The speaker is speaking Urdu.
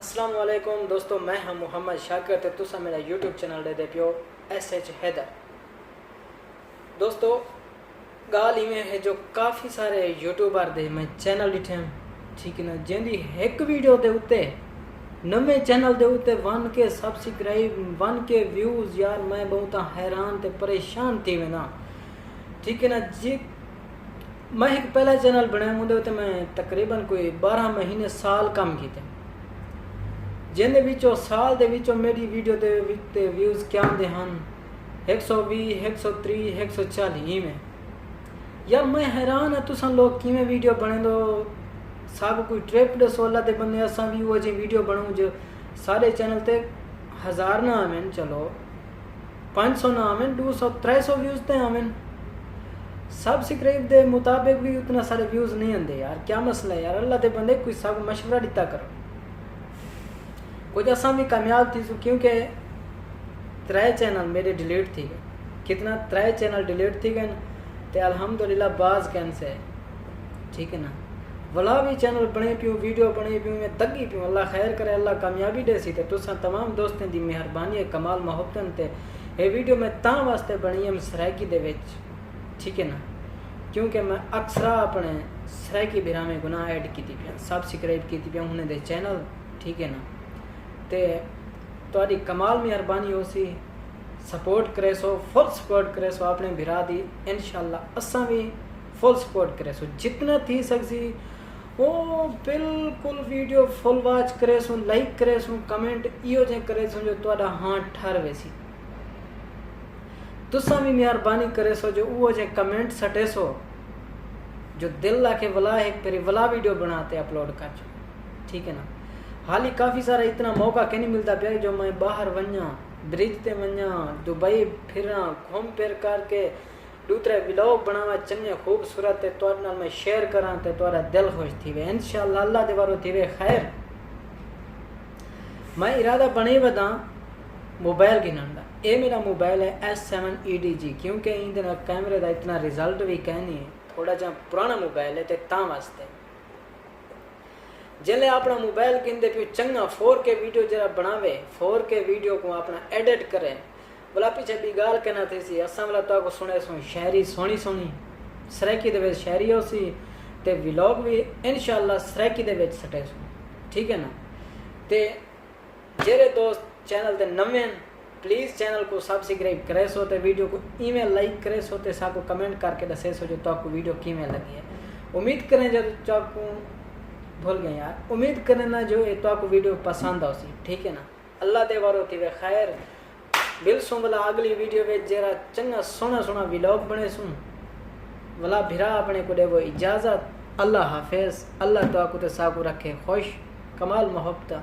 السلام علیکم دوستو، میں ہوں محمد شاکر تے تسا میرا یوٹیوب چینل دے پیو SH حیدر۔ دوستو گال میں ہے جو کافی سارے یوٹیوبر دے میں چینل ڈٹھے ہیں، ٹھیک ہے نا، جن دی ایک ویڈیو دے اتے نویں چینل دے اتے 1K سبسکرائب 1K ویوز، یار میں بہت حیران تے پریشان تھی میں نا، ٹھیک ہے نا جی۔ میں ایک پہلا چینل بنایا مجھے ہوتے میں تقریباً کوئی 12 مہینے سال کام کیتے، جن دے وچوں سال دے وچوں میری ویڈیو دے ویوز کیا دے ہن 120 130 140 میں۔ یار میں حیران ہے تساں لوگ کیویں ویڈیو بنے دو، سب کوئی ٹرپ دے سولہ دے بندے اساں بھی وہ جی ویڈیو بناؤں جو سارے چینل تے 1000 نہ آویں، چلو 500 نہ آویں، 200 300 ویوز تے آویں، سبسکرائب دے مطابق بھی اتنا سارے ویوز نہیں آندے۔ یار کیا مسئلہ ہے یار، اللہ دے بندے کوئی سب مشورہ دیتا کرو، کچھ اساں بھی کامیاب تھی سو، کیونکہ 3 چینل میرے ڈیلیٹ تھی گئے، کتنا 3 چینل ڈیلیٹ تھی گئے تے الحمدللہ باز کینسے، ٹھیک ہے نا، ولا بھی چینل بنے پیوں، ویڈیو بنے پیوں، میں دگی پیوں، اللہ خیر کرے، اللہ کامیابی دے سی تے تساں تمام دوستیں دی مہربانی ہے، کمال محبتن تے یہ ویڈیو میں تاں واسطے بنی ہے سرائکی دے وچ، ٹھیک ہے نا، کیونکہ میں اکثر اپنے سرائکی بھرا میں گناہ ایڈ کی پیاں، سبسکرائب کی پیاں انہیں دے چینل، ٹھیک ہے نا، تے تہاڈی کمال مہربانی ہو سی، سپورٹ کرے سو، فل سپورٹ کرے سو اپنے بھرا دی، انشاءاللہ اساں بھی فل سپورٹ کرے سو، جتنا تھی سکسی وہ بالکل ویڈیو فل واچ کرے سو، لائک کرے سو، کمنٹ ایو جے کرے سو جو تہاڈا ہاں ٹھر ویسی، تساں بھی مہربانی کرے سو جو وہ جے کمنٹ سٹے سو جو دل لا کے ولا ایک پری ولا ویڈیو بناتے اپلوڈ کر جو، ٹھیک ہے نا۔ حالی کافی سارا اتنا موقع کہ نہیں ملتا پیا جو میں باہر ونجاں، برج تے ونجاں، دبئی پھراں، گھوم پھر کر کے دوسرے ولاگ بناواں چنگے خوبصورت تے تہاڈے نال میں شیئر کراں تے تہاڈا دل خوش تھی وے، انشاءاللہ اللہ دے وارو تھی وے خیر۔ میں ارادہ بنے ودا موبائل گنن دا، اے میرا موبائل ہے S7 EDG، کیونکہ ان دے کیمرے دا اتنا رزلٹ بھی کہنی ہے، تھوڑا جہاں پرانا موبائل ہے تے تاں واسطے جلے اپنا موبائل کندے پیو چنگا 4K ویڈیو جرا بناوے، 4K ویڈیو کو اپنا ایڈٹ کرے، بلا پیچھے بھی گال کہنا تھی سی اساں والا تو کو سنے سو شاعری سونی سونی سرائکی دے وچ شاعری ہو سی تے ولاگ بھی انشاءاللہ سرائکی دے وچ سٹے سو، ٹھیک ہے نا۔ تے جڑے دوست چینل تے نویں پلیز چینل کو سبسکرائب کرے سو تے ویڈیو کو ای میل لائک کرے سو تے سا کو کمنٹ کر کے دسے سو جو تو کو ویڈیو کیویں لگی ہے۔ امید کریں جب چاک کو بھول گئے یار، امید کریں نا جو تو کو ویڈیو پسند آ سی، ٹھیک ہے نا، اللہ دے وارو تھی وے خیر۔ بل سوں والا اگلی ویڈیو وچ جرا چنگا سونا سونا ولاگ بنے سوں، والا بھرا اپنے کو دے وہ اجازت، اللہ حافظ، اللہ تو کو تے سا کو رکھے خوش، کمال محبت۔